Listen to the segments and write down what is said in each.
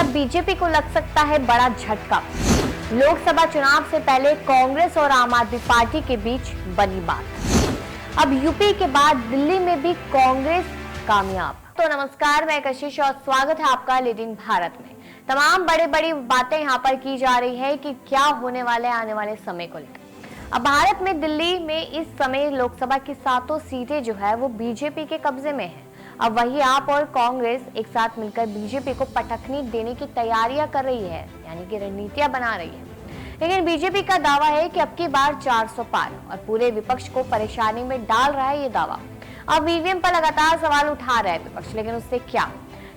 अब बीजेपी को लग सकता है बड़ा झटका। लोकसभा चुनाव से पहले कांग्रेस और आम आदमी पार्टी के बीच बनी बात। अब यूपी के बाद दिल्ली में भी कांग्रेस कामयाब। तो नमस्कार, मैं कशिश और स्वागत है आपका लीडिंग भारत में। तमाम बड़ी बातें यहाँ पर की जा रही है कि क्या होने वाले आने वाले समय को लेकर। अब भारत में दिल्ली में इस समय लोकसभा की 7 सीटें जो है वो बीजेपी के कब्जे में है। अब वही आप और कांग्रेस एक साथ मिलकर बीजेपी को पटखनी देने की तैयारियां कर रही है, यानी कि रणनीतियां बना रही है। लेकिन बीजेपी का दावा है कि अब की बार 400 पार और पूरे विपक्ष को परेशानी में डाल रहा है ये दावा। अब ईवीएम पर लगातार सवाल उठा रहा है विपक्ष, लेकिन उससे क्या।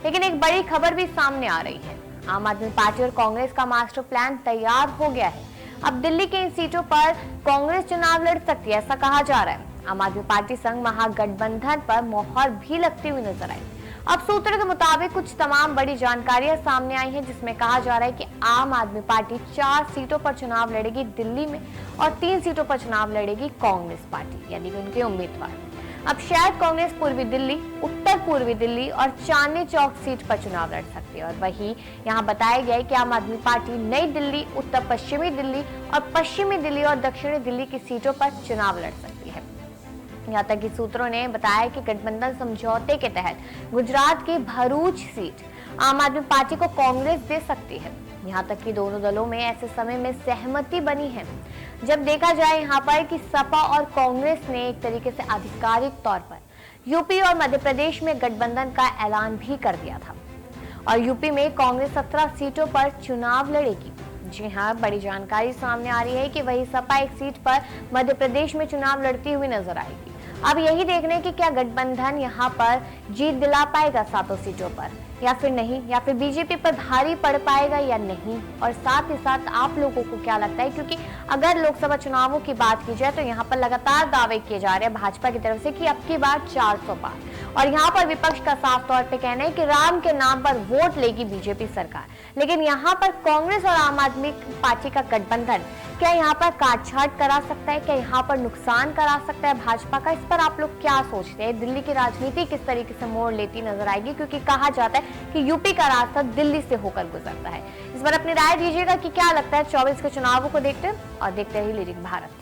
लेकिन एक बड़ी खबर भी सामने आ रही है। आम आदमी पार्टी और कांग्रेस का मास्टर प्लान तैयार हो गया है। अब दिल्ली के इन सीटों पर कांग्रेस चुनाव लड़ सकती है, ऐसा कहा जा रहा है। आम आदमी पार्टी संग महागठबंधन पर मोहर भी लगती हुई नजर आई। अब सूत्रों के मुताबिक कुछ तमाम बड़ी जानकारियां सामने आई हैं, जिसमें कहा जा रहा है कि आम आदमी पार्टी 4 सीटों पर चुनाव लड़ेगी दिल्ली में और 3 सीटों पर चुनाव लड़ेगी कांग्रेस पार्टी, यानी कि उनके उम्मीदवार। अब शायद कांग्रेस पूर्वी दिल्ली, उत्तर पूर्वी दिल्ली और चांदनी चौक सीट पर चुनाव लड़ सकती है। और वही यहाँ बताया गया है कि आम आदमी पार्टी नई दिल्ली, उत्तर पश्चिमी दिल्ली और पश्चिमी दिल्ली और दक्षिणी दिल्ली की सीटों पर चुनाव लड़ सकती है। यहाँ तक कि सूत्रों ने बताया कि गठबंधन समझौते के तहत गुजरात की भरूच सीट आम आदमी पार्टी को कांग्रेस दे सकती है। यहाँ तक कि दोनों दलों में ऐसे समय में सहमति बनी है जब देखा जाए यहाँ पर कि सपा और कांग्रेस ने एक तरीके से आधिकारिक तौर पर यूपी और मध्य प्रदेश में गठबंधन का ऐलान भी कर दिया था। और यूपी में कांग्रेस 17 सीटों पर चुनाव लड़ेगी। जी हाँ, बड़ी जानकारी सामने आ रही है कि वही सपा एक सीट पर मध्य प्रदेश में चुनाव लड़ती हुई नजर आएगी। अब यही देखने की क्या गठबंधन यहाँ पर जीत दिला पाएगा 7 सीटों पर या फिर नहीं, या फिर बीजेपी पर भारी पड़ पाएगा या नहीं। और साथ ही साथ आप लोगों को क्या लगता है, क्योंकि अगर लोकसभा चुनावों की बात की जाए तो यहाँ पर लगातार दावे किए जा रहे हैं भाजपा की तरफ से कि अब की बार 400 पार। और यहाँ पर विपक्ष का साफ तौर पे कहना है कि राम के नाम पर वोट लेगी बीजेपी सरकार। लेकिन यहाँ पर कांग्रेस और आम आदमी पार्टी का गठबंधन क्या यहाँ पर काटछाट करा सकता है, क्या यहाँ पर नुकसान करा सकता है भाजपा का? इस पर आप लोग क्या सोचते हैं? दिल्ली की राजनीति किस तरीके से मोड़ लेती नजर आएगी, क्योंकि कहा जाता है कि यूपी का रास्ता दिल्ली से होकर गुजरता है। इस पर अपनी राय दीजिएगा कि क्या लगता है 24 के चुनावों को देखते हैं और देखते रहिए लीडिंग भारत।